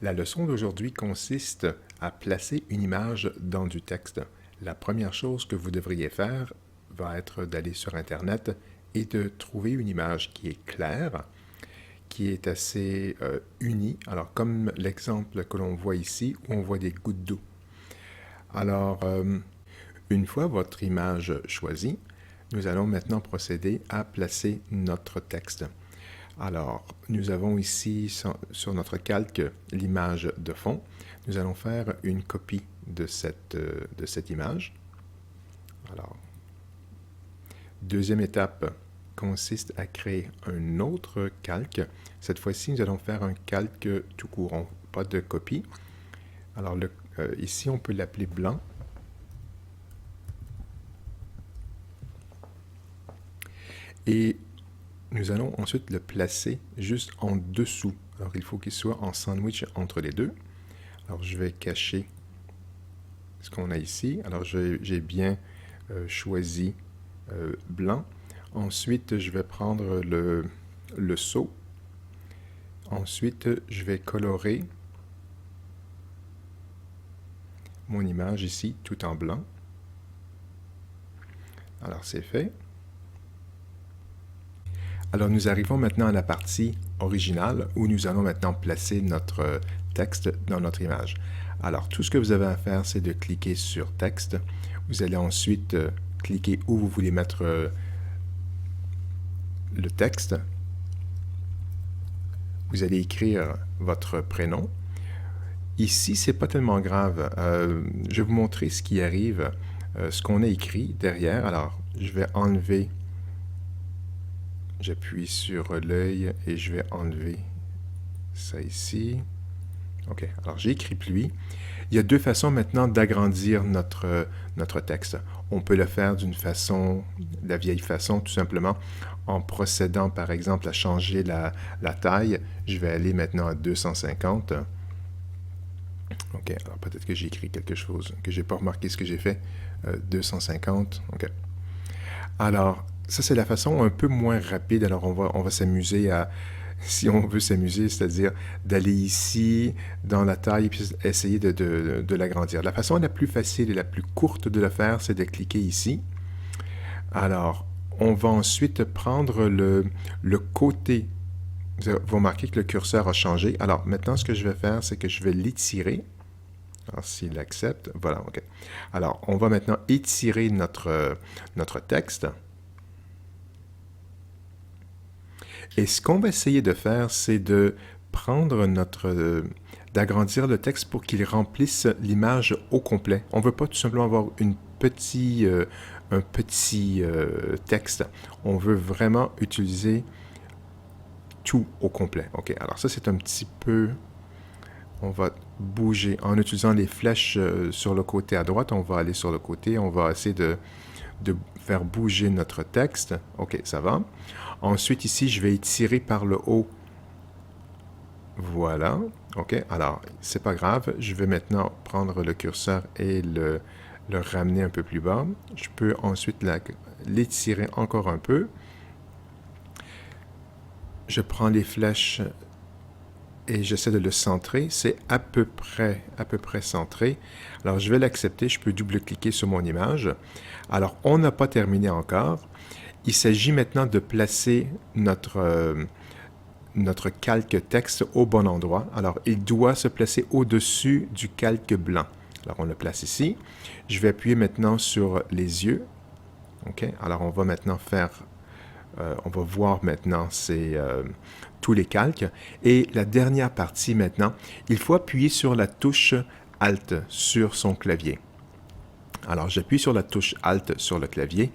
La leçon d'aujourd'hui consiste à placer une image dans du texte. La première chose que vous devriez faire va être d'aller sur Internet et de trouver une image qui est claire, qui est assez unie. Alors, comme l'exemple que l'on voit ici, où on voit des gouttes d'eau. Alors, une fois votre image choisie, nous allons maintenant procéder à placer notre texte. Alors, nous avons ici sur notre calque l'image de fond. Nous allons faire une copie de cette image. Alors, deuxième étape consiste à créer un autre calque. Cette fois-ci, nous allons faire un calque tout court, pas de copie. Alors, ici, on peut l'appeler blanc. Et nous allons ensuite le placer juste en dessous. Alors, il faut qu'il soit en sandwich entre les deux. Alors, je vais cacher ce qu'on a ici. Alors, j'ai bien choisi blanc. Ensuite, je vais prendre le sceau. Ensuite, je vais colorer mon image ici tout en blanc. Alors, c'est fait. Alors, nous arrivons maintenant à la partie originale où nous allons maintenant placer notre texte dans notre image. Alors, tout ce que vous avez à faire, c'est de cliquer sur Texte. Vous allez ensuite cliquer où vous voulez mettre le texte. Vous allez écrire votre prénom. Ici, c'est pas tellement grave. Je vais vous montrer ce qui arrive, ce qu'on a écrit derrière. Alors, je vais enlever. J'appuie sur l'œil et je vais enlever ça ici. OK, alors j'ai écrit pluie. Il y a deux façons maintenant d'agrandir notre texte. On peut le faire d'une façon, la vieille façon, tout simplement, en procédant par exemple à changer la taille. Je vais aller maintenant à 250. OK, alors peut-être que j'ai écrit quelque chose, que je n'ai pas remarqué ce que j'ai fait. 250, OK. Alors, ça, c'est la façon un peu moins rapide. Alors, on va s'amuser à, si on veut s'amuser, c'est-à-dire d'aller ici, dans la taille, et puis essayer de l'agrandir. La façon la plus facile et la plus courte de le faire, c'est de cliquer ici. Alors, on va ensuite prendre le côté. Vous remarquez que le curseur a changé. Alors, maintenant, ce que je vais faire, c'est que je vais l'étirer. Alors, s'il accepte, voilà, OK. Alors, on va maintenant étirer notre texte. Et ce qu'on va essayer de faire, c'est de prendre d'agrandir le texte pour qu'il remplisse l'image au complet. On ne veut pas tout simplement avoir un petit texte. On veut vraiment utiliser tout au complet. OK, alors ça, c'est un petit peu... On va bouger. En utilisant les flèches sur le côté à droite, on va aller sur le côté. On va essayer de faire bouger notre texte. OK, ça va. Ensuite, ici, je vais étirer par le haut. Voilà. OK, alors, c'est pas grave. Je vais maintenant prendre le curseur et le ramener un peu plus bas. Je peux ensuite l'étirer encore un peu. Je prends les flèches et j'essaie de le centrer. C'est à peu près centré. Alors, je vais l'accepter. Je peux double-cliquer sur mon image. Alors, on n'a pas terminé encore. Il s'agit maintenant de placer notre calque texte au bon endroit. Alors, il doit se placer au-dessus du calque blanc. Alors, on le place ici. Je vais appuyer maintenant sur les yeux. OK. Alors, on va maintenant on va voir maintenant tous les calques. Et la dernière partie maintenant, il faut appuyer sur la touche Alt sur son clavier. Alors, j'appuie sur la touche Alt sur le clavier.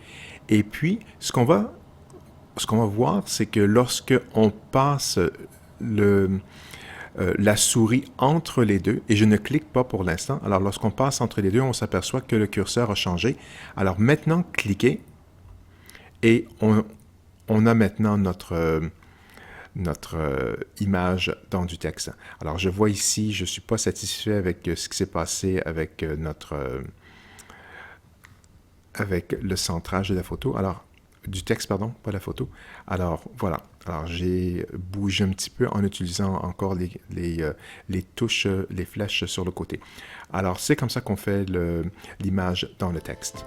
Et puis, ce qu'on va voir, c'est que lorsque on passe la souris entre les deux, et je ne clique pas pour l'instant, alors lorsqu'on passe entre les deux, on s'aperçoit que le curseur a changé. Alors maintenant, cliquez, et on a maintenant notre image dans du texte. Alors, je vois ici, je ne suis pas satisfait avec ce qui s'est passé avec avec le centrage de la photo. Alors, du texte, pardon, pas la photo. Alors, voilà. Alors, j'ai bougé un petit peu en utilisant encore les touches, les flèches sur le côté. Alors, c'est comme ça qu'on fait l'image dans le texte.